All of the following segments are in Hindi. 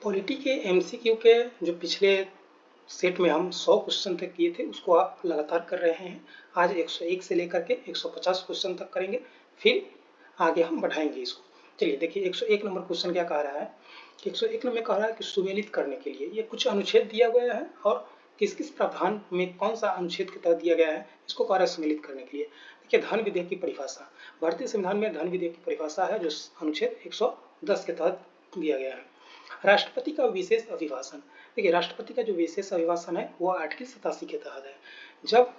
पॉलिटी के एमसीक्यू के जो पिछले सेट में हम 100 क्वेश्चन तक किए थे उसको आप लगातार कर रहे हैं। आज 101 से लेकर के 150 क्वेश्चन तक करेंगे, फिर आगे हम बढ़ाएंगे इसको। चलिए देखिए 101 नंबर क्वेश्चन क्या कह रहा है। 101 नंबर कह रहा है कि सुमेलित करने के लिए ये कुछ अनुच्छेद दिया गया है और किस किस प्रावधान में कौन सा अनुच्छेद के तहत दिया गया है, इसको कह रहा है सुमेलित करने के लिए। देखिए धन विधेयक की परिभाषा, भारतीय संविधान में धन विधेयक की परिभाषा है जो अनुच्छेद 110 के तहत दिया गया है। राष्ट्रपति का विशेष अभिभाषण, देखिए राष्ट्रपति का जो विशेष अभिभाषण है वो आर्टिकल 87 के तहत है। जब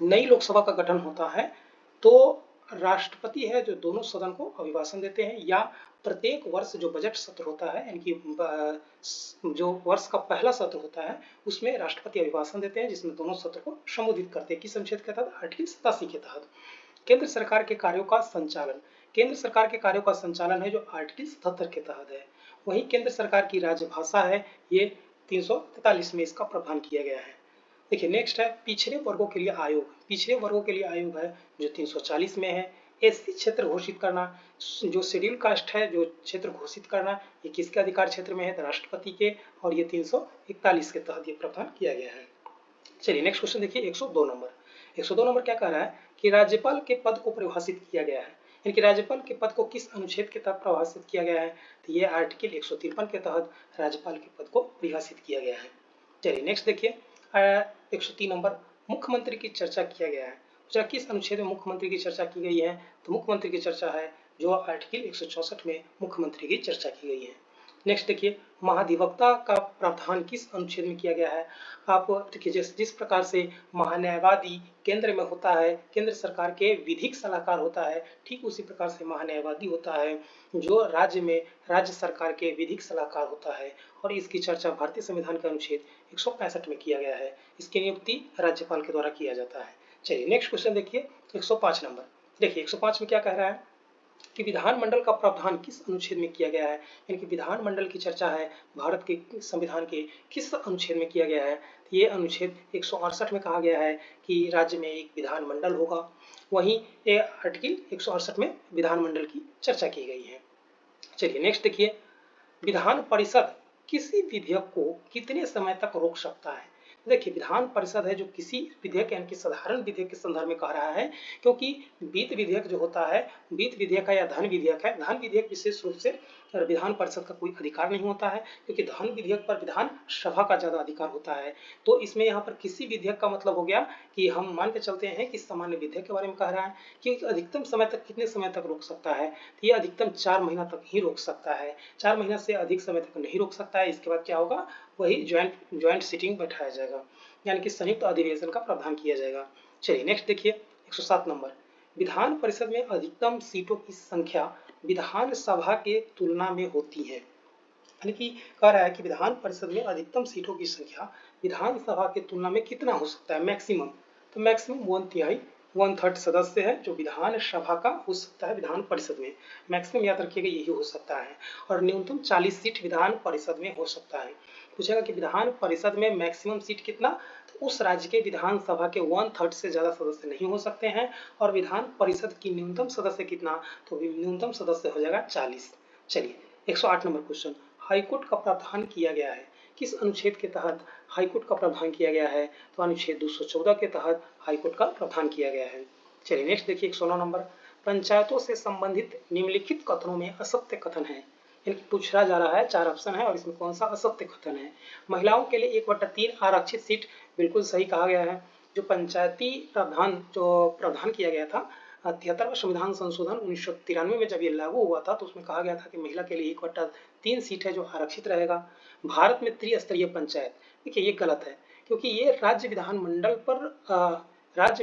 नई लोकसभा का गठन होता है तो राष्ट्रपति है जो दोनों सदन को अभिभाषण देते हैं, या प्रत्येक वर्ष जो बजट सत्र होता है यानी कि जो वर्ष का पहला सत्र होता है उसमें राष्ट्रपति अभिभाषण देते हैं जिसमें दोनों सत्र को संबोधित करते हैं। किस अनुच्छेद के तहत? आर्टिकल 87 के तहत। केंद्र सरकार के कार्यों का संचालन, केंद्र सरकार के कार्यों का संचालन है जो आर्टिकल 77 के तहत है। वहीं केंद्र सरकार की राजभाषा है, ये 343 में इसका प्रावधान किया गया है। देखिए नेक्स्ट है पिछड़े वर्गों के लिए आयोग, पिछड़े वर्गों के लिए आयोग है जो 340 में है। एससी क्षेत्र घोषित करना, जो शेड्यूल कास्ट है जो क्षेत्र घोषित करना, ये किसके अधिकार क्षेत्र में है? तो राष्ट्रपति के, और ये 341 के तहत ये प्रावधान किया गया है। चलिए नेक्स्ट क्वेश्चन देखिए 102 नंबर। 102 नंबर क्या कह रहा है कि राज्यपाल के पद को परिभाषित किया गया है, यानी कि राज्यपाल के पद को किस अनुच्छेद के तहत परिभाषित किया गया है? तो ये आर्टिकल 153 के तहत राज्यपाल के पद को परिभाषित किया गया है। चलिए नेक्स्ट देखिए 103 नंबर, मुख्यमंत्री की चर्चा किया गया है। जरा किस अनुच्छेद में मुख्यमंत्री की चर्चा की गई है? तो मुख्यमंत्री की चर्चा है जो आर्टिकल 164 में मुख्यमंत्री की चर्चा की गई है। नेक्स्ट देखिए महाधिवक्ता का प्रावधान किस अनुच्छेद में किया गया है? आप देखिए जिस प्रकार से महान्यायवादी केंद्र में होता है, केंद्र सरकार के विधिक सलाहकार होता है, ठीक उसी प्रकार से महान्यायवादी होता है जो राज्य में राज्य सरकार के विधिक सलाहकार होता है, और इसकी चर्चा भारतीय संविधान के अनुच्छेद 165 में किया गया है। इसकी नियुक्ति राज्यपाल के द्वारा किया जाता है। चलिए नेक्स्ट क्वेश्चन देखिए 105 नंबर। देखिए 105 में क्या कह रहा है कि विधानमंडल का प्रावधान किस अनुच्छेद में किया गया है, यानी कि विधानमंडल की चर्चा है भारत के संविधान के किस अनुच्छेद में किया गया है? तो ये अनुच्छेद 168 में कहा गया है कि राज्य में एक विधानमंडल होगा। वहीं ये आर्टिकल 168 में विधानमंडल की चर्चा की गई है। चलिए नेक्स्ट देखिए विधान परिषद किसी विधेयक को कितने समय तक रोक सकता है? देखिए विधान परिषद है जो किसी विधेयक यानी कि साधारण विधेयक के संदर्भ में कह रहा है, क्योंकि वित्त विधेयक जो होता है, वित्त विधेयक है या धन विधेयक है, धन विधेयक विशेष रूप से विधान परिषद का कोई अधिकार नहीं होता है, क्योंकि धन विधेयक पर विधान सभा का ज्यादा अधिकार होता है। तो इसमें यहाँ पर किसी विधेयक का मतलब हो गया कि हम मान के चलते हैं कि सामान्य विधेयक के बारे में कह रहा है कि अधिकतम समय तक कितने समय तक रोक सकता है? तो ये अधिकतम 4 महीना तक ही रोक सकता है, 4 महीना से अधिक समय तक नहीं रोक सकता है। इसके बाद क्या होगा, वही ज्वाइंट सिटिंग बैठाया जाएगा, यानी कि संयुक्त अधिवेशन का प्रावधान किया जाएगा। चलिए नेक्स्ट देखिए 107 नंबर, विधान परिषद में अधिकतम सीटों की संख्या विधानसभा के तुलना में होती है, यानी कि कह रहा है कि विधान परिषद में अधिकतम सीटों की संख्या विधानसभा के तुलना में कितना हो सकता है? मैक्सिमम, तो मैक्सिमम 1/3 सदस्य है जो विधानसभा का हो सकता है विधान परिषद में। मैक्सिमम याद रखिएगा यही हो सकता है, और न्यूनतम 40 सीट विधान परिषद में हो सकता है। पूछेगा कि विधान परिषद में मैक्सिमम सीट कितना, तो उस राज्य के विधानसभा के 1/3 से ज्यादा सदस्य नहीं हो सकते हैं, और विधान परिषद की न्यूनतम सदस्य कितना, तो न्यूनतम सदस्य हो जाएगा 40। चलिए 108 नंबर क्वेश्चन, हाईकोर्ट का प्रावधान किया गया है, किस अनुच्छेद के तहत हाईकोर्ट का प्रावधान किया गया है? तो अनुच्छेद 214 के तहत हाईकोर्ट का प्रावधान किया गया है। चलिए नेक्स्ट देखिए 109 नंबर, पंचायतों से संबंधित निम्नलिखित कथनों में असत्य कथन है, यानी पूछा जा रहा है, 4 ऑप्शन है और इसमें कौन सा असत्य कथन है? महिलाओं के लिए 1/3 आरक्षित सीट, बिल्कुल सही कहा गया है। जो पंचायती प्रावधान किया गया था 73वां संविधान संशोधन 1993 में जब ये लागू हुआ था तो उसमें कहा गया था कि महिला के लिए 1/3 सीट है जो आरक्षित रहेगा। भारत में त्रिस्तरीय पंचायत, देखिए ये गलत है, क्योंकि ये राज्य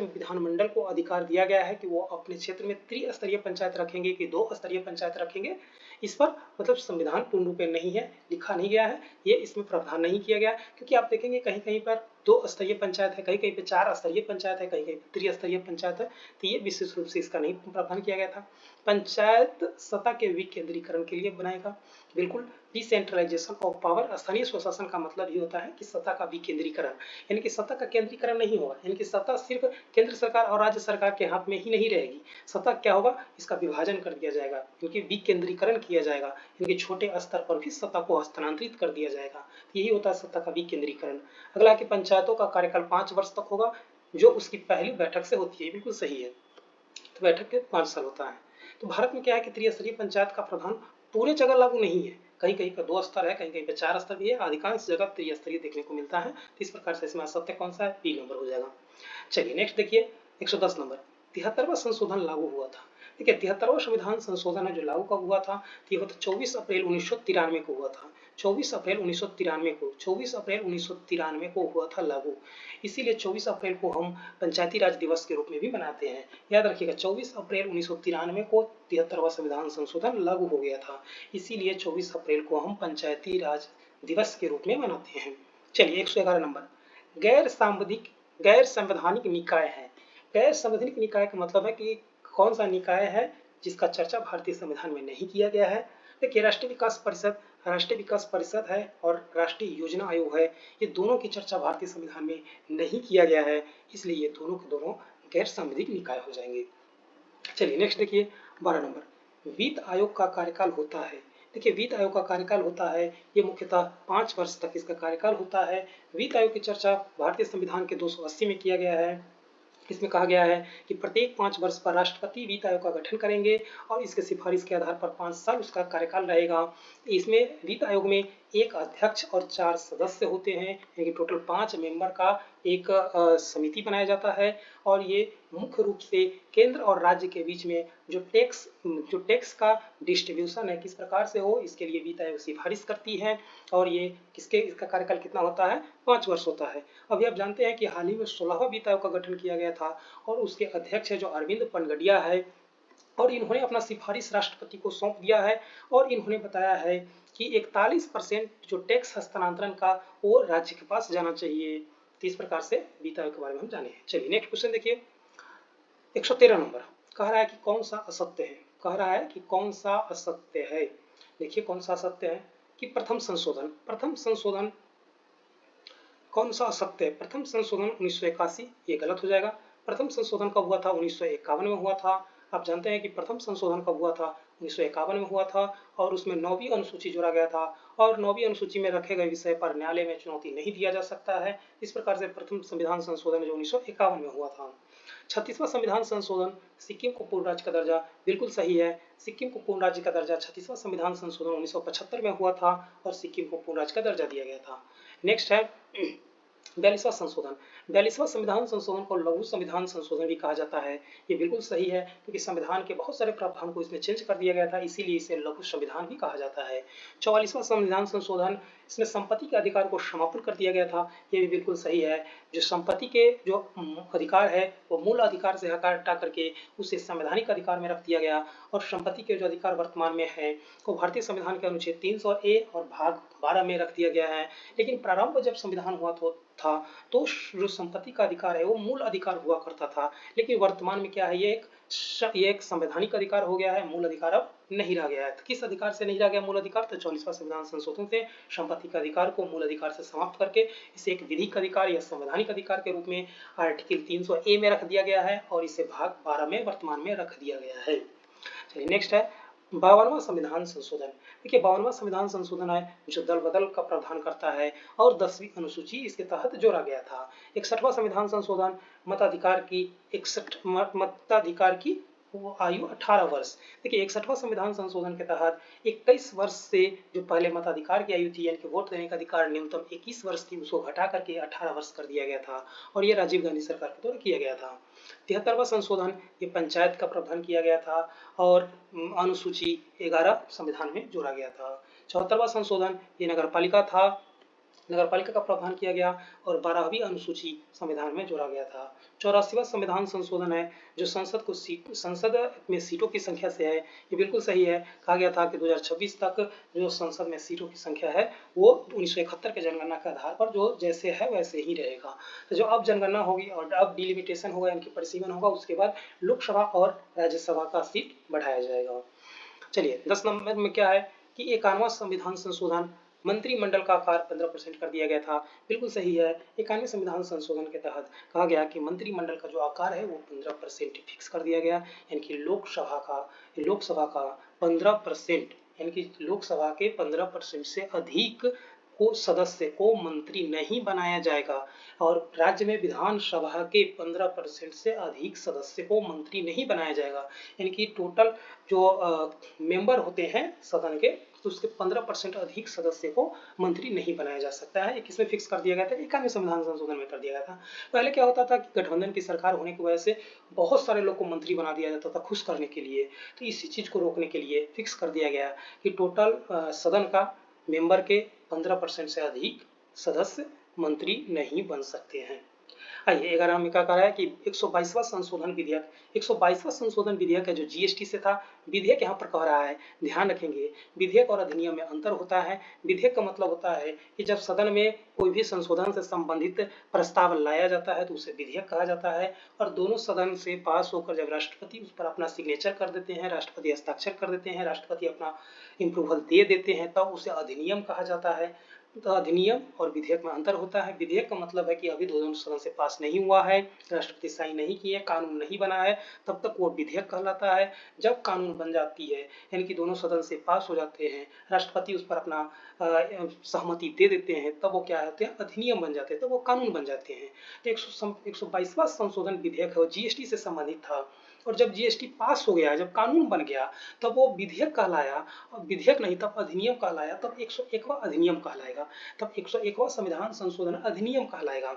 विधानमंडल को अधिकार दिया गया है कि वो अपने क्षेत्र में त्रिस्तरीय पंचायत रखेंगे कि 2 स्तरीय पंचायत रखेंगे। इस पर मतलब संविधान पूर्ण रूप में नहीं है, लिखा नहीं गया है, ये इसमें प्रावधान नहीं किया गया। क्योंकि आप देखेंगे कहीं कहीं पर 2 स्तरीय पंचायत है, कहीं कहीं पे 4 स्तरीय पंचायत है, कहीं कहीं त्रिस्तरीय पंचायत है, तो ये विशेष रूप से इसका नहीं प्रावधान किया गया था। पंचायत सत्ता के विकेंद्रीकरण के लिए बनाएगा, बिल्कुल डिसेंट्रलाइजेशन ऑफ पावर। स्थानीय स्वशासन का मतलब ये होता है कि सत्ता का विकेंद्रीकरण, यानी कि सत्ता का केंद्रीकरण नहीं होगा, यानी कि सत्ता सिर्फ केंद्र सरकार और राज्य सरकार के हाथ में ही नहीं रहेगी। सत्ता क्या होगा, इसका विभाजन कर दिया जाएगा, क्योंकि विकेंद्रीकरण किया जाएगा, यानी कि छोटे स्तर पर भी सत्ता को हस्तांतरित कर दिया जाएगा। यही होता है सत्ता का विकेंद्रीकरण। अगला कि पंचायतों का कार्यकाल 5 वर्ष तक होगा, जो उसकी पहली बैठक से होती है, बिल्कुल सही है। तो बैठक के 5 साल होता है। तो भारत में क्या है कि त्रिस्तरीय पंचायत का प्रावधान पूरे जगह लागू नहीं है, कहीं कहीं पर 2 स्तर है, कहीं कहीं पर 4 स्तर भी है, अधिकांश जगह त्रिस्तरीय देखने को मिलता है। तो इस प्रकार से इसमें सत्य कौन सा है, बी नंबर हो जाएगा। चलिए नेक्स्ट देखिए 110 नंबर, 73वां संशोधन लागू हुआ था। देखिए 73वां संविधान संशोधन है जो लागू कब हुआ था, तो ये 24 अप्रैल 1993 को हुआ था। 24 अप्रैल 1993 को 24 अप्रैल 1993 को हुआ था लागू। इसीलिए 24 अप्रैल को हम पंचायती राज दिवस के रूप में भी मनाते हैं। याद रखिएगा 24 अप्रैल 1993 को 73वां संविधान संशोधन लागू हो गया था, इसीलिए 24 अप्रैल को हम पंचायती राज दिवस के रूप में मनाते हैं। चलिए 111 नंबर, गैर संवैधानिक निकाय है। गैर संवैधानिक निकाय का मतलब है कि कौन सा निकाय है जिसका चर्चा भारतीय संविधान में नहीं किया गया है। देखिए राष्ट्रीय विकास परिषद है और राष्ट्रीय योजना आयोग है, ये दोनों की चर्चा भारतीय संविधान में नहीं किया गया है, इसलिए ये दोनों के दोनों गैर संवैधानिक निकाय हो जाएंगे। चलिए नेक्स्ट देखिए 12 नंबर, वित्त आयोग का कार्यकाल होता है। देखिए वित्त आयोग का कार्यकाल होता है, ये मुख्यतः 5 वर्ष तक इसका कार्यकाल होता है। वित्त आयोग की चर्चा भारतीय संविधान के 280 में किया गया है। इसमें कहा गया है कि प्रत्येक 5 वर्ष पर राष्ट्रपति वित्त आयोग का गठन करेंगे और इसके सिफारिश के आधार पर 5 साल उसका कार्यकाल रहेगा। इसमें वित्त आयोग में एक अध्यक्ष और 4 सदस्य होते हैं, यानी टोटल 5 मेंबर का एक समिति बनाया जाता है। और ये मुख्य रूप से केंद्र और राज्य के बीच में जो टैक्स का डिस्ट्रीब्यूशन है किस प्रकार से हो, इसके लिए वित्त आयोग सिफारिश करती है। और ये इसका कार्यकाल कितना होता है, 5 वर्ष होता है। अभी आप जानते हैं कि हाल ही में 16वां वित्त आयोग का गठन किया गया था और उसके अध्यक्ष है जो अरविंद पनगडिया है, और इन्होंने अपना सिफारिश राष्ट्रपति को सौंप दिया है और इन्होंने बताया है कि 41% जो टैक्स हस्तांतरण का वो राज्य के पास जाना चाहिए। तो इस प्रकार से वित्त आयोग के बारे में हम जाने हैं। चलिए नेक्स्ट क्वेश्चन देखिए 113 नंबर, कह रहा है कि कौन सा असत्य है, कह रहा है कि कौन सा असत्य है। देखिए कौन सा असत्य है कि प्रथम संशोधन कौन सा असत्य है, प्रथम संशोधन 1981, ये गलत हो जाएगा। प्रथम संशोधन कब हुआ था, 1951 में हुआ था। आप जानते हैं कि प्रथम संशोधन कब हुआ था, 1951 में हुआ था और उसमें 9वीं अनुसूची जोड़ा गया था और 9वीं अनुसूची में रखे गए विषय पर न्यायालय में चुनौती नहीं दिया जा सकता है। इस प्रकार से प्रथम संविधान संशोधन जो 1951 में हुआ था। 36वां संविधान संशोधन, सिक्किम को पूर्ण राज्य का दर्जा, बिल्कुल सही है, सिक्किम को पूर्ण राज्य का दर्जा 36वां संविधान संशोधन 1975 में हुआ था और सिक्किम को पूर्ण राज्य का दर्जा दिया गया था। नेक्स्ट है 42वां संशोधन, 42वां संविधान संशोधन को लघु संविधान संशोधन भी कहा जाता है। ये बिल्कुल सही है क्योंकि संविधान के बहुत सारे प्रावधान को इसमें चेंज कर दिया गया था, इसीलिए इसे लघु संविधान भी कहा जाता है। 44वां संविधान संशोधन, इसमें संपत्ति के अधिकार को समापन कर दिया गया था, ये भी बिल्कुल सही है। जो संपत्ति के जो अधिकार है वो मूल अधिकार से हटा करके उसे संवैधानिक अधिकार में रख दिया गया और संपत्ति के जो अधिकार वर्तमान में है वो भारतीय संविधान के अनुच्छेद 300A और भाग 12 में रख दिया गया है। लेकिन प्रारंभ जब संविधान हुआ था तो जो संपत्ति का अधिकार है वो मूल अधिकार हुआ करता था, लेकिन वर्तमान में क्या है, ये एक संवैधानिक अधिकार हो गया है, मूल अधिकार अब नहीं रह गया है। तो किस अधिकार से नहीं रह गया मूल अधिकार, तो 44वां संविधान संशोधन से संपत्ति का अधिकार को मूल अधिकार से समाप्त करके इसे एक विधिक अधिकार या संवैधानिक अधिकार के रूप में आर्टिकल 300A में रख दिया गया है और इसे भाग 12 में वर्तमान में रख दिया गया है। चलिए नेक्स्ट है 52वां संविधान संशोधन। देखिए 52वां संविधान संशोधन है जो दल बदल का प्रावधान करता है और 10वीं अनुसूची इसके तहत जोड़ा गया था। 61वां संविधान संशोधन, मताधिकार की आयु 18 वर्ष। देखिए 61वां संविधान संशोधन के तहत 21 वर्ष से जो पहले मताधिकार की आयु थी यानी कि वोट देने का अधिकार न्यूनतम 21 वर्ष थी, उसको घटा करके 18 वर्ष कर दिया गया था और ये राजीव गांधी सरकार के द्वारा किया गया था। 73वां संशोधन, ये पंचायत का प्रावधान किया गया था और अनुसूची 11 संविधान में जोड़ा गया था। 74वां संशोधन, ये नगर पालिका था नगरपालिका का प्रावधान किया गया और 12वीं अनुसूची संविधान में जोड़ा गया था। 84वां संविधान संशोधन है जो संसद में सीटों की संख्या से है, ये बिल्कुल सही है। कहा गया था कि 2026 तक जो संसद में सीटों की संख्या है वो 1971 के जनगणना के आधार पर जो जैसे है वैसे ही रहेगा। तो जो अब जनगणना होगी और अब डिलिमिटेशन होगा, इनकी परिसीमन होगा, उसके बाद लोकसभा और राज्यसभा का सीट बढ़ाया जाएगा। चलिए 10 नंबर में क्या है कि 51वां संविधान संशोधन, मंत्रिमंडल का आकार 15% कर दिया गया था। बिल्कुल सही है। 51वें संविधान संशोधन के तहत कहा गया कि मंत्रिमंडल का जो आकार है वो 15% फिक्स कर दिया गया, यानी कि लोकसभा का 15%, यानी कि लोकसभा के 15% से अधिक को सदस्य को मंत्री नहीं बनाया जाएगा और राज्य में विधानसभा के 15% से अधिक सदस्य को मंत्री नहीं बनाया जाएगा, यानी कि टोटल जो मेंबर होते हैं सदन के तो उसके 15% अधिक सदस्य को मंत्री नहीं बनाया जा सकता है। ये किसमें फिक्स कर दिया गया था? 51वें संविधान संशोधन में कर दिया गया था। पहले क्या होता था कि गठबंधन की सरकार होने की वजह से बहुत सारे लोग को मंत्री बना दिया जाता था खुश करने के लिए, तो इसी चीज को रोकने के लिए फिक्स कर दिया गया कि टोटल सदन का मेंबर के 15% से अधिक सदस्य मंत्री नहीं बन सकते हैं। आइए 11 में क्या कह रहा है कि 122वां संशोधन विधेयक, 122वां संशोधन विधेयक है जो जीएसटी से था। विधेयक यहाँ पर कह रहा है, ध्यान रखेंगे विधेयक और अधिनियम में अंतर होता है। विधेयक का मतलब होता है कि जब सदन में कोई भी संशोधन से संबंधित प्रस्ताव लाया जाता है तो उसे विधेयक कहा जाता है और दोनों सदन से पास होकर जब राष्ट्रपति उस पर अपना सिग्नेचर कर देते हैं, राष्ट्रपति हस्ताक्षर कर देते हैं, राष्ट्रपति अपना अप्रूवल दे देते हैं, तब उसे अधिनियम कहा जाता है। तो अधिनियम और विधेयक में अंतर होता है। विधेयक का मतलब है कि अभी दोनों सदन से पास नहीं हुआ है, राष्ट्रपति साइन नहीं किए, कानून नहीं बना है, तब तक वो विधेयक कहलाता है। जब कानून बन जाती है यानी कि दोनों सदन से पास हो जाते हैं, राष्ट्रपति उस पर अपना सहमति दे देते हैं, तब वो क्या होते हैं? अधिनियम बन जाते हैं, तब वो कानून बन जाते हैं। तो 122वां संशोधन विधेयक है वो जीएसटी से संबंधित था और जब जीएसटी पास हो गया, जब कानून बन गया, तब वो विधेयक कहलाया और विधेयक नहीं तब अधिनियम कहलाया, तब 101वां अधिनियम कहलाएगा, तब 101वां संविधान संशोधन अधिनियम कहलाएगा।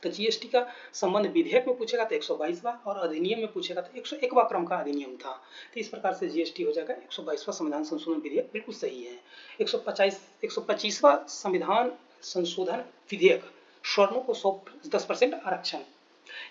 तो जीएसटी का संबंध विधेयक में पूछेगा तो 122वां और अधिनियम में पूछेगा तो 101वां क्रम का अधिनियम था। तो इस प्रकार से जीएसटी हो जाएगा 122वां संविधान संशोधन विधेयक, बिल्कुल सही है। 125वां संविधान संशोधन विधेयक, स्वर्णों को 10% आरक्षण,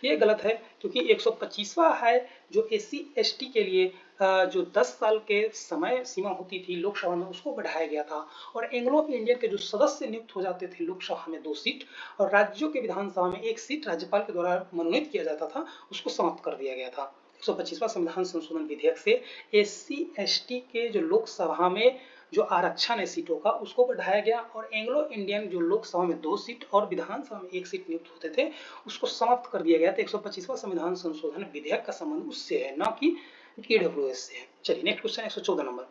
ये गलत है क्योंकि 125वां है जो एससी एसटी के लिए जो 10 साल के समय सीमा होती थी लोकसभा में उसको बढ़ाया गया था और एंग्लो इंडियन के जो सदस्य नियुक्त हो जाते थे लोकसभा में 2 सीट और राज्यों के विधानसभा में 1 सीट राज्यपाल के द्वारा मनोनीत किया जाता था, उसको समाप्त कर दिया गया था। 125वां संविधान संशोधन विधेयक से एससी एसटी के जो लोकसभा में जो आरक्षण है सीटों का उसको बढ़ाया गया और एंग्लो इंडियन जो लोकसभा में 2 सीट और विधानसभा में 1 सीट नियुक्त होते थे उसको समाप्त कर दिया गया। तो 125वां संविधान संशोधन विधेयक का संबंध उससे है, ना कि ईडब्ल्यूएस से है। चलिए next question 114 number.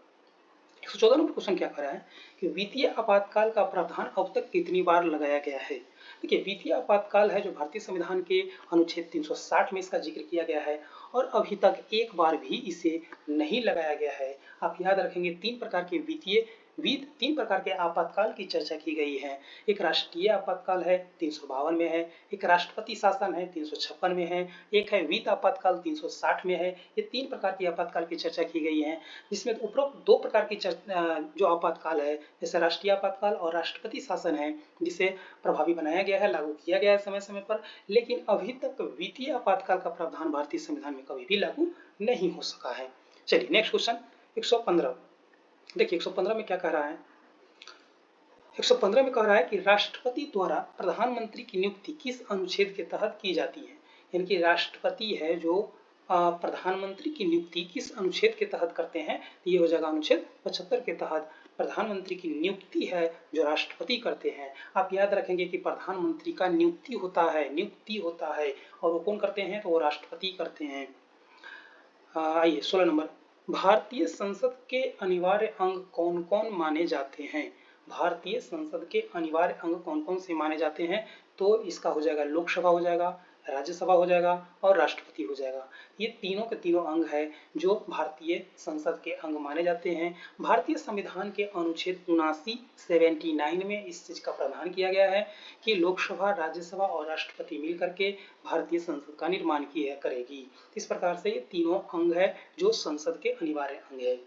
114 number question क्या कर रहा है कि वित्तीय आपातकाल का प्रावधान अब तक कितनी बार लगाया गया है? देखिए वित्तीय आपातकाल है जो भारतीय संविधान के अनुच्छेद 360 में इसका जिक्र किया गया है और अभी तक एक बार भी इसे नहीं लगाया गया है। आप याद रखेंगे 3 प्रकार के तीन प्रकार के आपातकाल की चर्चा की गई है। एक राष्ट्रीय आपातकाल है 352 में है, एक राष्ट्रपति शासन है 356 में है, एक है वित्त आपातकाल 360 में है। ये 3 प्रकार की आपातकाल की चर्चा की गई है जिसमें उपरोक्त 2 प्रकार की जो आपातकाल है जैसे राष्ट्रीय आपातकाल और राष्ट्रपति शासन है जिसे प्रभावी बनाया गया है, लागू किया गया है समय समय पर, लेकिन अभी तक वित्तीय आपातकाल का प्रावधान भारतीय संविधान में कभी भी लागू नहीं हो सका है। चलिए नेक्स्ट क्वेश्चन 115। देखिए 115 में क्या कह रहा है? 115 में कह रहा है कि राष्ट्रपति द्वारा प्रधानमंत्री की नियुक्ति किस अनुच्छेद के तहत की जाती है? यानी कि राष्ट्रपति है जो प्रधानमंत्री की नियुक्ति किस अनुच्छेद के तहत करते हैं? ये हो जाएगा अनुच्छेद 75 के तहत प्रधानमंत्री की नियुक्ति है जो राष्ट्रपति करते हैं। आप याद रखेंगे कि प्रधानमंत्री का नियुक्ति होता है और वो कौन करते हैं? तो वो राष्ट्रपति करते हैं। आइए 16 नंबर। भारतीय संसद के अनिवार्य अंग कौन कौन माने जाते हैं? भारतीय संसद के अनिवार्य अंग कौन कौन से माने जाते हैं? तो इसका हो जाएगा लोकसभा हो जाएगा, राज्यसभा हो जाएगा और राष्ट्रपति हो जाएगा। ये तीनों के तीनों अंग है जो भारतीय संसद के अंग माने जाते हैं। भारतीय संविधान के अनुच्छेद 79 में इस चीज का प्रावधान किया गया है कि लोकसभा, राज्यसभा और राष्ट्रपति मिलकर के भारतीय संसद का निर्माण करेगी। इस प्रकार से ये तीनों अंग है जो संसद के अनिवार्य अंग है।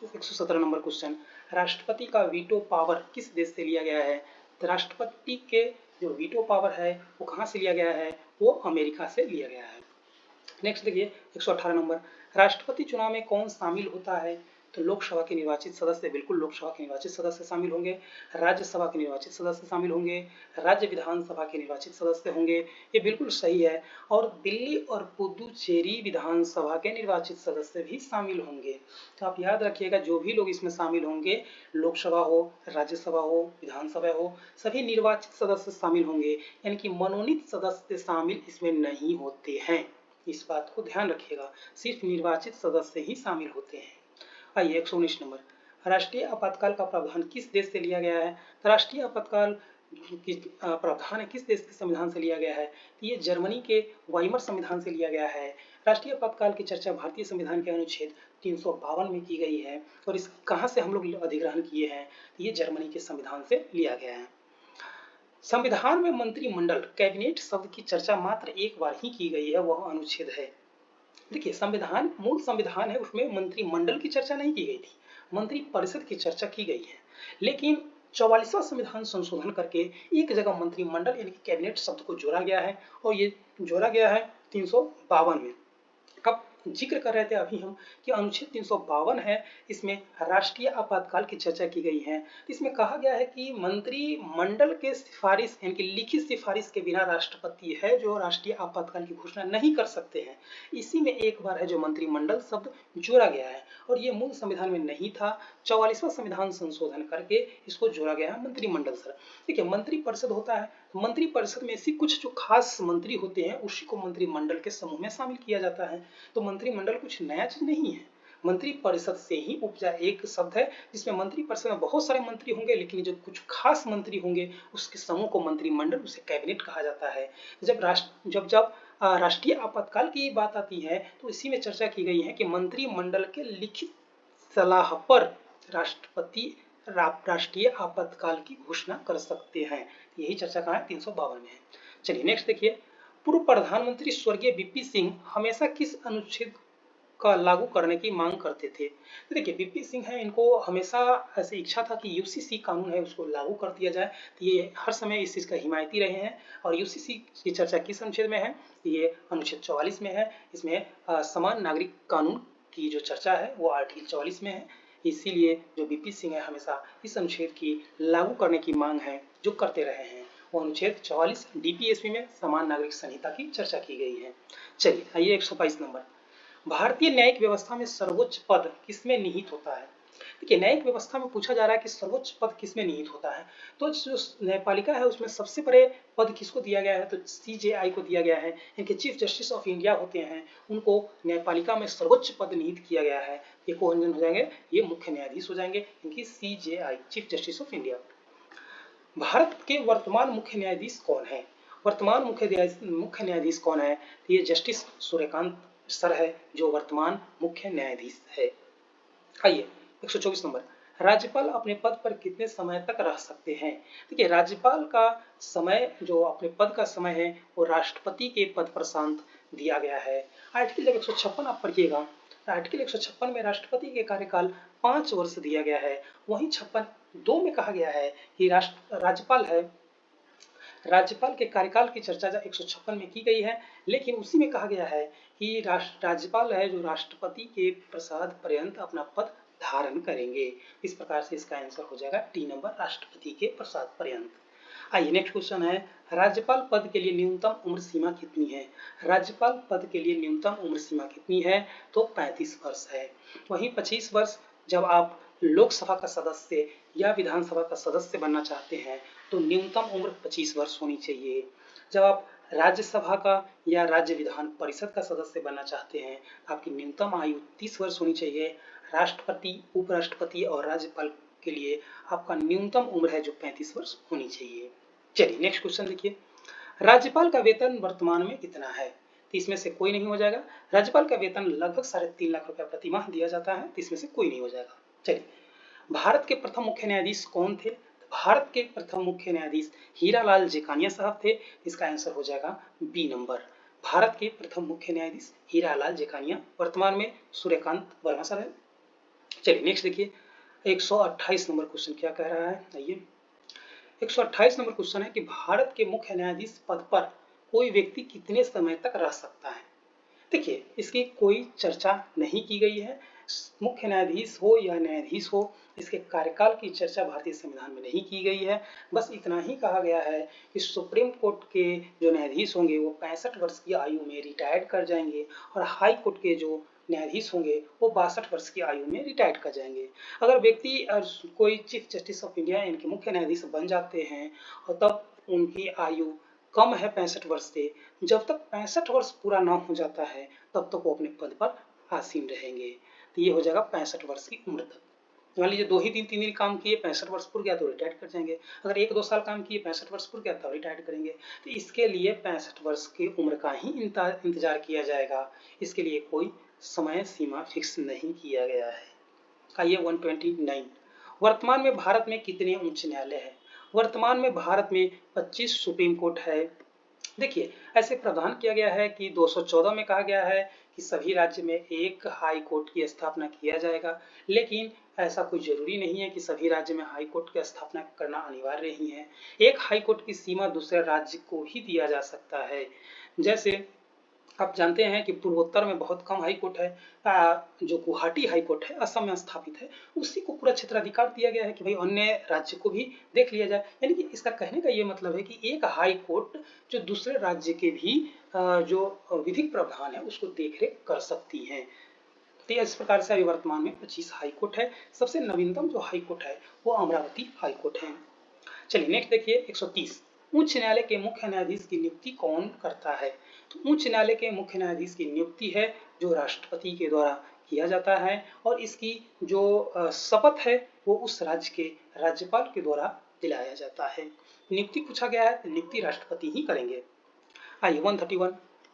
117 नंबर क्वेश्चन, राष्ट्रपति का वीटो पावर किस देश से लिया गया है? तो राष्ट्रपति के जो वीटो पावर है वो कहाँ से लिया गया है, वो अमेरिका से लिया गया है। नेक्स्ट देखिए 118 नंबर, राष्ट्रपति चुनाव में कौन शामिल होता है, तो लोकसभा के निर्वाचित सदस्य, बिल्कुल लोकसभा के निर्वाचित सदस्य शामिल होंगे, राज्यसभा के निर्वाचित सदस्य शामिल होंगे, राज्य विधानसभा के निर्वाचित सदस्य होंगे, ये बिल्कुल सही है। और दिल्ली और पुदुचेरी विधानसभा के निर्वाचित सदस्य भी शामिल होंगे। तो आप याद रखिएगा जो भी लोग इसमें शामिल होंगे, लोकसभा हो, राज्यसभा हो, विधानसभा हो, सभी निर्वाचित सदस्य शामिल होंगे, यानी कि मनोनीत सदस्य शामिल इसमें नहीं होते हैं। इस बात को ध्यान रखिएगा, सिर्फ निर्वाचित सदस्य ही शामिल होते हैं। आइए 119 नंबर, राष्ट्रीय आपातकाल का प्रावधान किस देश से लिया गया है, तो राष्ट्रीय आपातकाल की प्रावधान किस देश के संविधान से लिया गया है, तो ये जर्मनी के वाइमर संविधान से लिया गया है। राष्ट्रीय आपातकाल की चर्चा भारतीय संविधान के अनुच्छेद 352 में की गई है, और इस कहाँ से हम लोग अधिग्रहण किए हैं, तो ये जर्मनी के संविधान से लिया गया है। संविधान में मंत्रिमंडल कैबिनेट शब्द की चर्चा मात्र एक बार ही की गई है, वह अनुच्छेद है। देखिए संविधान, मूल संविधान है, उसमें मंत्रिमंडल की चर्चा नहीं की गई थी, मंत्री परिषद की चर्चा की गई है। लेकिन 44वां संविधान संशोधन करके एक जगह मंत्रिमंडल यानी कि कैबिनेट शब्द को जोड़ा गया है, और ये जोड़ा गया है 352 में। अब जिक्र कर रहे थे अभी हम कि अनुच्छेद 352 है, इसमें राष्ट्रीय आपातकाल की चर्चा की गई है। इसमें कहा गया है कि मंत्रिमंडल के सिफारिश यानी कि लिखित सिफारिश के बिना राष्ट्रपति है जो राष्ट्रीय आपातकाल की घोषणा नहीं कर सकते हैं। इसी में एक बार है जो मंत्रिमंडल शब्द जोड़ा गया है, और ये मूल संविधान में नहीं था, 44वां संविधान संशोधन करके इसको जोड़ा गया है मंत्रिमंडल सर। देखिए मंत्रिपरिषद होता है, मंत्रिपरिषद में ऐसी कुछ जो खास मंत्री होते हैं उसी को मंत्रिमंडल के समूह में शामिल किया जाता है। तो मंत्रिमंडल कुछ नया चीज नहीं है, मंत्रिपरिषद से ही उपजा एक शब्द है, जिसमें मंत्रिपरिषद में बहुत सारे मंत्री होंगे, लेकिन जो कुछ खास मंत्री होंगे उसके समूह को मंत्रिमंडल, उसे कैबिनेट कहा जाता है। जब राष्ट्रीय आपातकाल की बात आती है तो इसी में चर्चा की गई है कि मंत्रिमंडल के लिखित सलाह पर राष्ट्रपति राष्ट्रीय आपातकाल की घोषणा कर सकते हैं। यही चर्चा कहाँ है, 352 में है। चलिए नेक्स्ट देखिए, पूर्व प्रधानमंत्री स्वर्गीय वीपी सिंह हमेशा किस अनुच्छेद का लागू करने की मांग करते थे। तो देखिए वीपी सिंह है, इनको हमेशा ऐसी इच्छा था कि यूसीसी कानून है उसको लागू कर दिया जाए। तो ये हर समय इस चीज़ का हिमायती रहे हैं। और यूसीसी की चर्चा किस अनुच्छेद में है, ये अनुच्छेद 44 में है। इसमें समान नागरिक कानून की जो चर्चा है वो आर्टिकल 44 में है। इसीलिए जो वीपी सिंह है हमेशा इस अनुच्छेद की लागू करने की मांग है जो करते रहे हैं। वो अनुच्छेद 44 डीपीएसपी में समान नागरिक संहिता की चर्चा की गई है। चलिए आइए 122 नंबर, भारतीय न्यायिक व्यवस्था में सर्वोच्च पद किसमें निहित होता है। देखिए न्यायिक व्यवस्था में पूछा जा रहा है कि सर्वोच्च पद किसमें निहित होता है, तो जो न्यायपालिका है उसमें सबसे बड़े पद किसको दिया गया है, तो सीजेआई को दिया गया है। इनके चीफ जस्टिस ऑफ इंडिया होते हैं, उनको न्यायपालिका में सर्वोच्च पद निहित किया गया है। ये कौन हो जाएंगे, ये मुख्य न्यायाधीश हो जाएंगे, इनकी CJI chief justice of India. Bharat के वर्तमान मुख्य न्यायाधीश कौन है, वर्तमान मुख्य न्यायाधीश कौन है, तो ये जस्टिस सूर्यकांत सर है जो वर्तमान मुख्य न्यायाधीश है। आइए 124 नंबर, राज्यपाल अपने पद पर कितने समय तक रह सकते हैं। देखिए राज्यपाल का समय, जो अपने पद का समय है वो राष्ट्रपति के पद पर शांत दिया गया है। आर्टिकल जब 156 आप पढ़िएगा, आर्टिकल 156 में राष्ट्रपति के कार्यकाल 5 वर्ष दिया गया है। वहीं 56(2) में कहा गया है कि राज्यपाल है, राज्यपाल के कार्यकाल की चर्चा 156 में की गई है, लेकिन उसी में कहा गया है कि राज्यपाल है जो राष्ट्रपति के प्रसाद पर्यंत अपना पद धारण करेंगे। इस प्रकार से इसका आंसर हो जाएगा टी नंबर, राष्ट्रपति के प्रसाद पर्यंत। आइए नेक्स्ट क्वेश्चन है, राज्यपाल पद के लिए न्यूनतम उम्र सीमा कितनी है। राज्यपाल पद के लिए न्यूनतम उम्र सीमा कितनी है, तो 35 वर्ष है। वहीं 25 वर्ष जब आप लोकसभा का सदस्य या विधानसभा का सदस्य बनना चाहते हैं तो न्यूनतम उम्र 25 वर्ष होनी चाहिए। जब आप राज्यसभा का या राज्य विधान परिषद का सदस्य बनना चाहते हैं आपकी न्यूनतम आयु 30 वर्ष होनी चाहिए। राष्ट्रपति, उपराष्ट्रपति और राज्यपाल के लिए आपका न्यूनतम उम्र है जो 35 वर्ष होनी चाहिए। चलिए नेक्स्ट क्वेश्चन देखिए, राज्यपाल का वेतन वर्तमान में कितना है, तो इसमें से कोई नहीं हो जाएगा। राज्यपाल का वेतन लगभग 3.5 लाख रुपया प्रति माह दिया जाता है, तो इसमें से कोई नहीं हो जाएगा। चलिए, भारत के प्रथम मुख्य न्यायाधीश कौन थे, भारत के प्रथम मुख्य न्यायाधीश हीरालाल जेकानिया साहब थे। इसका आंसर हो जाएगा बी नंबर, भारत के प्रथम मुख्य न्यायाधीश हीरालाल जेकानिया, वर्तमान में सूर्यकांत वर्मा सर है। चलिए नेक्स्ट देखिए, 128 नंबर क्वेश्चन क्या कह रहा है, आइए, 128 नंबर क्वेश्चन है कि भारत के मुख्य न्यायाधीश पद पर कोई व्यक्ति कितने समय तक रह सकता है। देखिए, इसकी कोई चर्चा नहीं की गई है। मुख्य न्यायाधीश हो या न्यायाधीश हो, इसके कार्यकाल की चर्चा भारतीय संविधान में नहीं की गई है। बस इतना ही कहा गया है कि सुप्रीम कोर्ट के जो न्यायाधीश होंगे वो 65 वर्ष की आयु में रिटायर्ड कर जाएंगे और हाई कोर्ट के जो न्यायाधीश होंगे वो 62 वर्ष की आयु में रिटायर्ड कर जाएंगे। अगर व्यक्ति कोई चीफ जस्टिस ऑफ इंडिया यानी कि मुख्य न्यायाधीश बन जाते हैं और तब उनकी आयु कम है 65 वर्ष से, जब तक 65 वर्ष पूरा ना हो जाता है तब तक वो अपने पद पर आसीन रहेंगे। तो ये हो जाएगा 65 वर्ष की उम्र तक। मान लीजिए 2 ही 3 दिन काम किए, 65 वर्ष पूर गया तो रिटायर्ड कर जाएंगे। अगर 1-2 साल काम किए, 65 वर्ष पूर गया तब रिटायर्ड करेंगे। तो इसके लिए 65 वर्ष की उम्र का ही इंतजार किया जाएगा। इसके लिए कोई समय सीमा फिक्स नहीं किया गया है। आइए 129, वर्तमान में भारत में कितने उच्च न्यायालय है। वर्तमान में भारत में 25 सुप्रीम कोर्ट है। देखिए, ऐसे प्रावधान किया गया है कि 214 में कहा गया है कि सभी राज्य में एक हाई कोर्ट की स्थापना किया जाएगा, लेकिन ऐसा कोई जरूरी नहीं है कि सभी राज्य में हाई कोर्ट की स्थापना करना अनिवार्य नहीं है। एक हाई कोर्ट की सीमा दूसरे राज्य को ही दिया जा सकता है। जैसे आप जानते हैं कि पूर्वोत्तर में बहुत कम हाई कोर्ट है, जो गुवाहाटी हाई कोर्ट है असम में स्थापित है, उसी को पूरा क्षेत्राधिकार दिया गया है कि भाई अन्य राज्य को भी देख लिया जाए। यानी कि इसका कहने का ये मतलब है कि एक हाई कोर्ट जो दूसरे राज्य के भी जो विधिक प्रावधान है उसको देखरेख कर सकती है। तो इस प्रकार से अभी वर्तमान में 25 हाई कोर्ट है। सबसे नवीनतम जो हाई कोर्ट है वो अमरावती हाई कोर्ट है। चलिए नेक्स्ट देखिए 130, उच्च न्यायालय के मुख्य न्यायाधीश की नियुक्ति कौन करता है। तो उच्च न्यायालय के मुख्य न्यायाधीश की नियुक्ति है जो राष्ट्रपति के द्वारा किया जाता है और इसकी जो शपथ है वो उस राज्य के राज्यपाल के द्वारा दिलाया जाता है। नियुक्ति पूछा गया है तो नियुक्ति राष्ट्रपति ही करेंगे। आइए 131,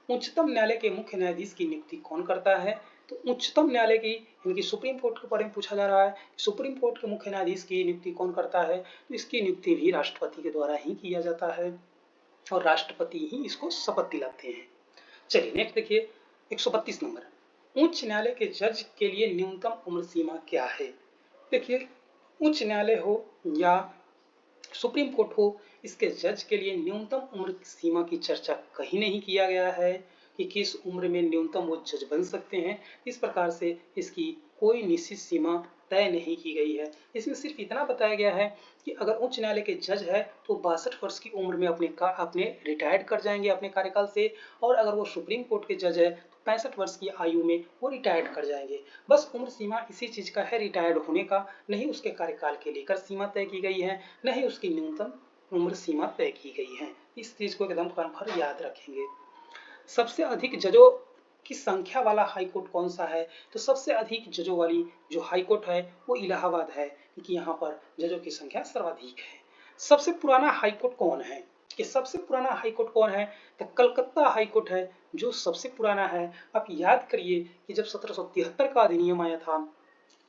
उच्चतम न्यायालय के मुख्य न्यायाधीश की नियुक्ति कौन करता है। तो उच्चतम न्यायालय की यानी सुप्रीम कोर्ट के बारे में पूछा जा रहा है, सुप्रीम कोर्ट के मुख्य न्यायाधीश की नियुक्ति कौन करता है। तो इसकी नियुक्ति भी राष्ट्रपति के द्वारा ही किया जाता है और राष्ट्रपति ही इसको शपथ दिलाते हैं। चलिए नेक्स्ट देखिए 132 नंबर, उच्च न्यायालय के जज के लिए न्यूनतम उम्र सीमा क्या है। देखिए, उच्च न्यायालय हो या सुप्रीम कोर्ट हो, इसके जज के लिए न्यूनतम उम्र सीमा की चर्चा कहीं नहीं किया गया है कि किस उम्र में न्यूनतम वो जज बन सकते हैं। इस प्रकार से इसकी कोई निश्चित सीमा तय नहीं की गई है। इसमें सिर्फ इतना बताया गया है कि अगर उच्च न्यायालय के जज है तो 62 वर्ष की उम्र में अपने रिटायर्ड कर जाएंगे अपने कार्यकाल से, और अगर वो सुप्रीम कोर्ट के जज है तो 65 वर्ष की आयु में वो रिटायर्ड कर जाएंगे। बस उम्र सीमा इसी चीज का है, रिटायर्ड होने का, नहीं उसके कार्यकाल के लेकर सीमा तय की गई है, नहीं उसकी न्यूनतम उम्र सीमा तय की गई है। इस चीज को एकदम कन्फर्म याद रखेंगे। सबसे अधिक जजों की संख्या वाला हाई कोर्ट कौन सा है। तो सबसे अधिक जजों वाली जो हाई कोर्ट है वो इलाहाबाद है, क्योंकि यहाँ पर जजों की संख्या सर्वाधिक है। सबसे पुराना हाई कोर्ट कौन है, कि सबसे पुराना हाई कोर्ट कौन है। तो कलकत्ता हाई कोर्ट है जो सबसे पुराना है। आप याद करिए कि जब 1773 का अधिनियम आया था,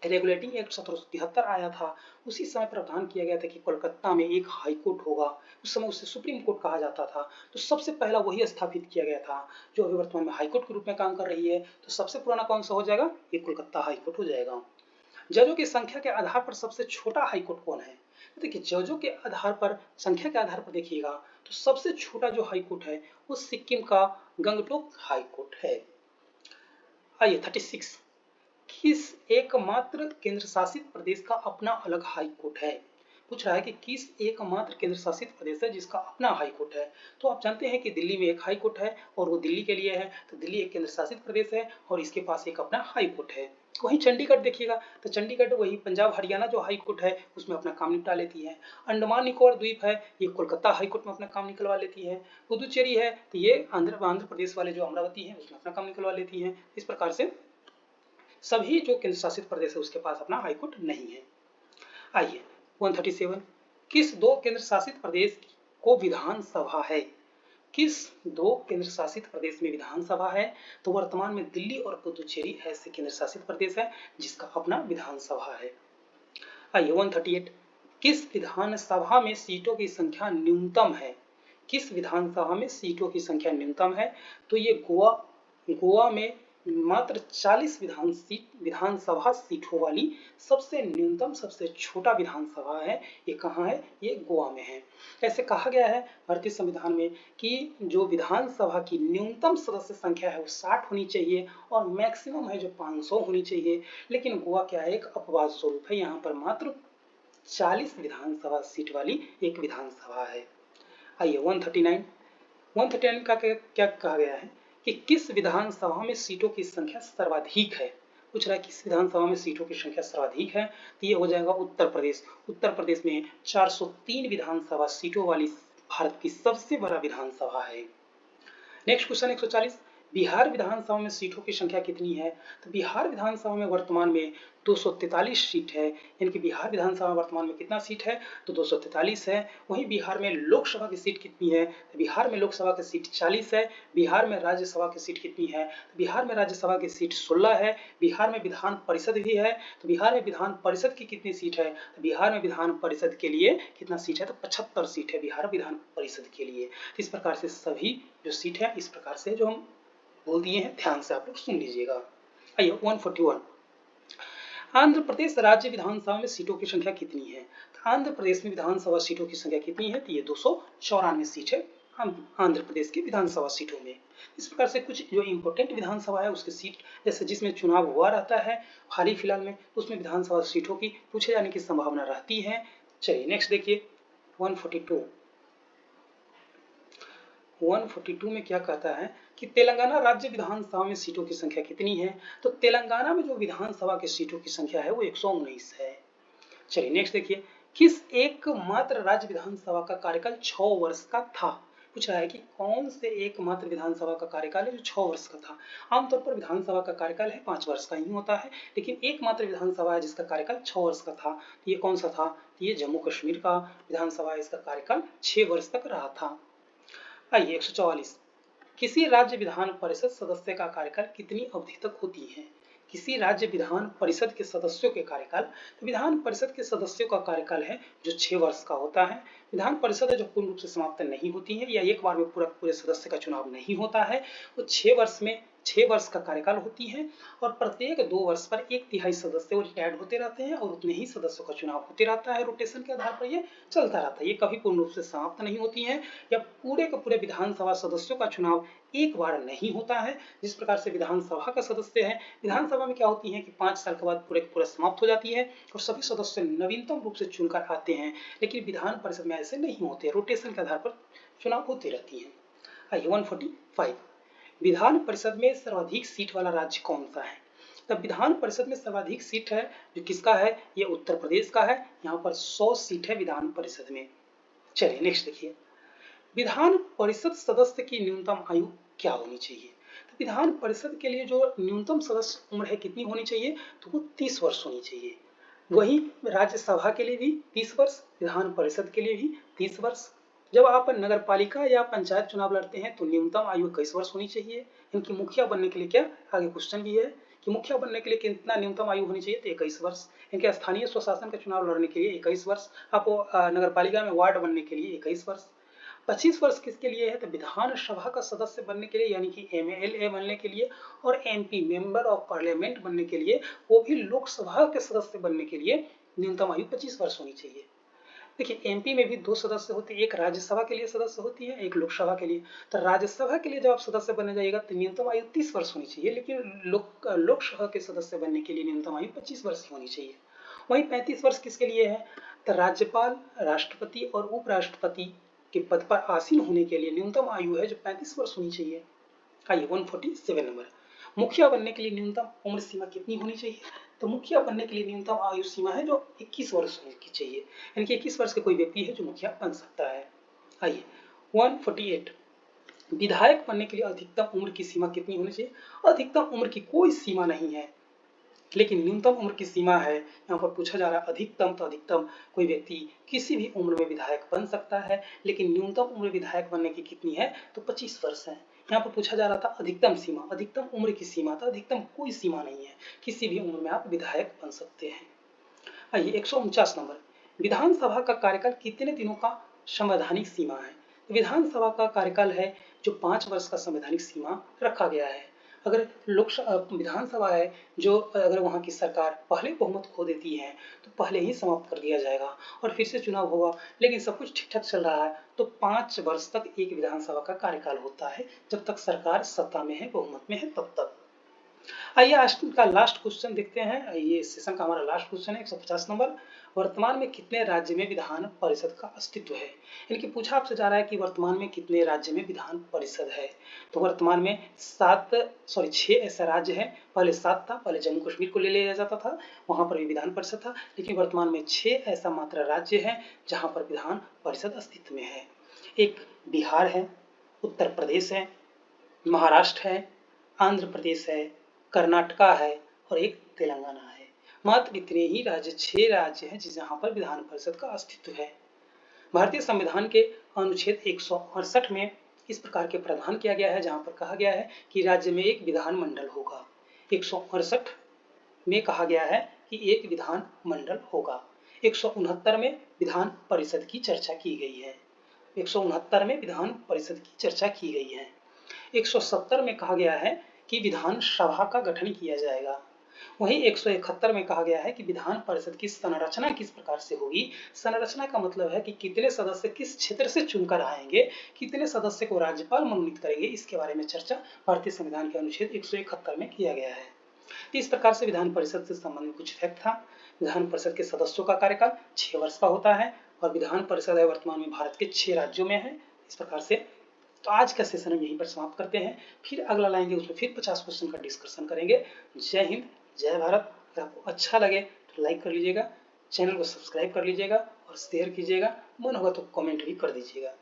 रेगुलेटिंग एक्ट 1773 आया था, उसी समय प्रावधान किया गया था कि कोलकाता में एक हाई कोर्ट होगा। उस समय उसे सुप्रीम कोर्ट कहा जाता था। तो सबसे पहला वही स्थापित किया गया था जो अभी वर्तमान में हाई कोर्ट के रूप में काम कर रही है। तो सबसे पुराना कौन सा हो जाएगा, ये कोलकाता हाई कोर्ट हो जाएगा। जजों की संख्या के आधार पर सबसे छोटा हाई कोर्ट कौन है। देखिए, जजों के आधार पर, संख्या के आधार पर देखिएगा तो सबसे छोटा जो हाई कोर्ट है वो सिक्किम का गंगटोक हाई कोर्ट है। आइए 36, किस एकमात्र केंद्र शासित प्रदेश का अपना अलग हाई कोर्ट है। पूछ रहा है कि किस एकमात्र केंद्र शासित प्रदेश है जिसका अपना हाई कोर्ट है। तो आप जानते हैं कि दिल्ली में एक हाई कोर्ट है और वो दिल्ली के लिए है, तो दिल्ली एक केंद्र शासित प्रदेश है और इसके पास एक अपना हाई कोर्ट है। वहीं चंडीगढ़ देखिएगा तो चंडीगढ़ वही पंजाब हरियाणा जो हाई कोर्ट है उसमें अपना काम निपटा लेती है। अंडमान निकोबार द्वीप है, ये कोलकाता हाई कोर्ट में अपना काम निकलवा लेती है। पुदुचेरी है तो ये आंध्र प्रदेश वाले जो अमरावती है उसमें अपना काम निकलवा लेती है। इस प्रकार से सभी जो केंद्र शासित प्रदेश है उसके पास अपना हाई कोर्ट नहीं है। आइए 137, किस दो केंद्र शासित प्रदेश को विधानसभा है। किस दो केंद्र शासित प्रदेश में विधानसभा है। तो वर्तमान में दिल्ली और पुदुचेरी ऐसे केंद्र शासित प्रदेश है जिसका अपना विधानसभा है। आइए 138, किस विधानसभा में सीटों की संख्या न्यूनतम है। किस विधानसभा में सीटों की संख्या न्यूनतम है। तो ये गोवा में मात्र 40 विधानसभा सीटों वाली सबसे न्यूनतम सबसे छोटा विधानसभा है, ये कहाँ है? ये गोवा में है। ऐसे कहा गया है भारतीय संविधान में कि जो विधानसभा की न्यूनतम सदस्य संख्या है वो 60 होनी चाहिए और मैक्सिमम है जो 500 होनी चाहिए। लेकिन गोवा क्या है? एक अपवाद स्वरूप है, यहाँ पर मात्र 40 विधानसभा सीट वाली एक विधानसभा है। आइए 139 का क्या कहा गया है कि किस विधानसभा में सीटों की संख्या सर्वाधिक है। पूछ रहा है किस विधानसभा में सीटों की संख्या सर्वाधिक है, तो ये हो जाएगा उत्तर प्रदेश। उत्तर प्रदेश में 403 विधानसभा सीटों वाली भारत की सबसे बड़ा विधानसभा है। नेक्स्ट क्वेश्चन 140, बिहार विधानसभा में सीटों की संख्या कितनी है? तो बिहार विधानसभा में वर्तमान में 243 सीट है, यानी कि बिहार विधानसभा में वर्तमान में कितना सीट है? तो 243 है। वहीं बिहार में लोकसभा की सीट कितनी है? तो बिहार में लोकसभा की सीट 40 है। बिहार में राज्यसभा की सीट कितनी है? तो बिहार में राज्यसभा की सीट 16 है। बिहार में विधान परिषद भी है, तो बिहार में विधान परिषद की कितनी सीट है? तो बिहार में विधान परिषद के लिए कितना सीट है? तो 75 सीट है बिहार विधान परिषद के लिए। इस प्रकार से सभी जो सीट है इस प्रकार से जो हम बोल दिए हैं, ध्यान से आप लोग सुन लीजिएगा। आइए 141, आंध्र प्रदेश राज्य विधानसभा में सीटों की संख्या कितनी है? तो आंध्र प्रदेश में विधानसभा सीटों की संख्या कितनी है? तो ये 294 सीट है आंध्र प्रदेश की विधानसभा सीटों में। इस प्रकार से कुछ जो इंपोर्टेंट विधानसभा है उसकी सीट, जैसे जिसमें चुनाव हुआ रहता है हाल ही फिलहाल में, उसमें विधानसभा सीटों की पूछे जाने की संभावना रहती है। चलिए नेक्स्ट देखिए 142 में क्या कहता है कि तेलंगाना राज्य विधानसभा में सीटों की संख्या कितनी है? तो तेलंगाना में जो विधानसभा की सीटों की संख्या है वो 119 है। चलिए नेक्स्ट देखिए, किस एकमात्र राज्य विधानसभा का कार्यकाल 6 वर्ष का था? पूछ रहा है कि कौन से एकमात्र विधानसभा का कार्यकाल है जो 6 वर्ष का था। आमतौर पर विधानसभा का कार्यकाल है 5 वर्ष का ही होता है, लेकिन एकमात्र विधानसभा है जिसका कार्यकाल 6 वर्ष का था। तो ये कौन सा था? तो ये जम्मू कश्मीर का विधानसभा है, इसका कार्यकाल 6 वर्ष तक रहा था। आइए 144, किसी राज्य विधान परिषद सदस्य का कार्यकाल कितनी अवधि तक होती है? किसी राज्य विधान परिषद के सदस्यों के कार्यकाल, तो विधान परिषद के सदस्यों का कार्यकाल है जो 6 वर्ष का होता है। विधान परिषद है जो पूर्ण रूप से समाप्त नहीं होती है या एक बार में पूरे सदस्य का चुनाव नहीं होता है, वो 6 वर्ष का कार्यकाल होती है और प्रत्येक 2 वर्ष पर 1/3 सदस्य रिटायर्ड होते रहते हैं और उतने ही सदस्यों का चुनाव होते रहता है। रोटेशन के आधार पर ये चलता रहता है, ये कभी पूर्ण रूप से समाप्त नहीं होती है या पूरे के पूरे विधानसभा सदस्यों का चुनाव एक बार नहीं होता है। जिस प्रकार से विधानसभा का सदस्य है, विधानसभा में क्या होती है कि 5 साल के बाद पूरे समाप्त हो जाती है और सभी सदस्य नवीनतम रूप से चुनकर आते हैं, लेकिन विधान परिषद में ऐसे नहीं होते, रोटेशन के आधार पर चुनाव होते रहती है। आइए 145, विधान परिषद में सर्वाधिक सीट वाला राज्य कौन सा है? तब विधान परिषद में सर्वाधिक सीट है जो किसका है? ये उत्तर प्रदेश का है, यहाँ पर 100 सीट है विधान परिषद में। चलिए नेक्स्ट देखिए, विधान परिषद सदस्य की न्यूनतम आयु क्या होनी चाहिए? तो विधान परिषद के लिए जो न्यूनतम सदस्य उम्र है कितनी होनी चाहिए? तो वो 30 वर्ष होनी चाहिए। वही राज्यसभा के लिए भी 30 वर्ष, विधान परिषद के लिए भी 30 वर्ष। जब आप नगर पालिका या पंचायत चुनाव लड़ते हैं तो न्यूनतम आयु 21 वर्ष होनी चाहिए। इनकी मुखिया बनने के लिए क्या आगे क्वेश्चन भी है कि मुखिया बनने के लिए कितना न्यूनतम आयु होनी चाहिए? तो 21 वर्ष। इनके स्थानीय स्वशासन का चुनाव लड़ने के लिए 21 वर्ष। आपको नगर पालिका में वार्ड बनने के लिए 21 वर्ष। 25 वर्ष किसके लिए है? तो विधानसभा का सदस्य बनने के लिए, यानी कि MLA बनने के लिए, और MP मेंबर ऑफ पार्लियामेंट बनने के लिए, वो भी लोकसभा के सदस्य बनने के लिए न्यूनतम आयु 25 वर्ष होनी चाहिए। देखिए MP में भी 2 सदस्य होते हैं, एक राज्यसभा के लिए सदस्य होती है, एक लोकसभा के लिए। तो राज्यसभा के लिए जब आप सदस्य बनने जाइएगा तो न्यूनतम आयु 30 वर्ष होनी चाहिए, लेकिन लोकसभा के सदस्य बनने के लिए न्यूनतम आयु 25 वर्ष होनी चाहिए। वहीं 35 वर्ष किसके लिए है? तो राज्यपाल, राष्ट्रपति और उपराष्ट्रपति के पद पर आसीन होने के लिए न्यूनतम आयु है जो 35 वर्ष होनी चाहिए। आइए 147 नंबर, मुखिया बनने के लिए न्यूनतम उम्र सीमा कितनी होनी चाहिए? तो मुखिया बनने के लिए न्यूनतम आयु सीमा है जो 21 वर्ष होने की चाहिए, यानी कि 21 वर्ष के कोई व्यक्ति है जो मुखिया बन सकता है। आइए 148, विधायक बनने के लिए अधिकतम उम्र की सीमा कितनी होनी चाहिए? अधिकतम उम्र की कोई सीमा नहीं है, लेकिन न्यूनतम उम्र की सीमा है। यहाँ पर पूछा जा रहा है अधिकतम, तो अधिकतम कोई व्यक्ति किसी भी उम्र में विधायक बन सकता है, लेकिन न्यूनतम उम्र विधायक बनने की कितनी है? तो 25 वर्ष है। यहाँ पर पूछा जा रहा था अधिकतम सीमा, अधिकतम उम्र की सीमा, तो अधिकतम कोई सीमा नहीं है, किसी भी उम्र में आप विधायक बन सकते हैं। आइए 149 नंबर, विधानसभा का कार्यकाल कितने दिनों का संवैधानिक सीमा है? विधानसभा का कार्यकाल है जो 5 वर्ष का संवैधानिक सीमा रखा गया है। अगर विधानसभा है जो अगर वहाँ की सरकार पहले बहुमत खो देती है तो पहले ही समाप्त कर दिया जाएगा और फिर से चुनाव होगा। लेकिन सब कुछ ठीक ठाक चल रहा है तो 5 वर्ष तक एक विधानसभा का कार्यकाल होता है, जब तक सरकार सत्ता में है, बहुमत में है तब तक। आइए आज का लास्ट क्वेश्चन देखते हैं। ये सेशन का हमारा लास्ट क्वेश्चन है 150 नंबर। वर्तमान में कितने राज्य में विधान परिषद का अस्तित्व है? यानी कि पूछा आपसे जा रहा है कि वर्तमान में कितने राज्य में विधान परिषद है। तो वर्तमान में 6 ऐसा राज्य है। पहले 7 था, पहले जम्मू कश्मीर को ले लिया जाता था, वहां पर भी विधान परिषद था, लेकिन वर्तमान में 6 ऐसा मात्र राज्य है जहां पर विधान परिषद अस्तित्व में है। एक बिहार है, उत्तर प्रदेश है, महाराष्ट्र है, आंध्र प्रदेश है, कर्नाटका है और एक तेलंगाना है। मात्र इतने ही राज्य, 6 राज्य हैं जहां पर विधान परिषद का अस्तित्व है। भारतीय संविधान के अनुच्छेद 168 में इस प्रकार के प्रावधान किया गया है, जहां पर कहा गया है कि राज्य में एक विधान मंडल होगा। 168 में कहा गया है कि एक विधान मंडल होगा। 169 में विधान परिषद की चर्चा की गई है। 169 में विधान परिषद की चर्चा की गई है। 170 में कहा गया है कि विधानसभा का गठन किया जाएगा। वहीं 171 में कहा गया है कि विधान परिषद की संरचना किस प्रकार से होगी। संरचना का मतलब है कि कितने सदस्य किस क्षेत्र से चुनकर आएंगे, कितने सदस्य को राज्यपाल मनोनीत करेंगे, इसके बारे में चर्चा भारतीय संविधान के अनुच्छेद 171 में किया गया है। तो इस प्रकार से विधान परिषद से संबंधित कुछ फैक्ट था। विधान परिषद के सदस्यों का कार्यकाल 6 वर्ष का होता है और विधान परिषद है वर्तमान में भारत के 6 राज्यों में है। इस प्रकार से तो आज का सेशन हम यहीं पर समाप्त करते हैं, फिर अगला लाएंगे, उसमें फिर 50 क्वेश्चन का डिस्कशन करेंगे। जय हिंद, जय भारत। अगर आपको अच्छा लगे तो लाइक कर लीजिएगा, चैनल को सब्सक्राइब कर लीजिएगा और शेयर कीजिएगा, मन होगा तो कमेंट भी कर दीजिएगा।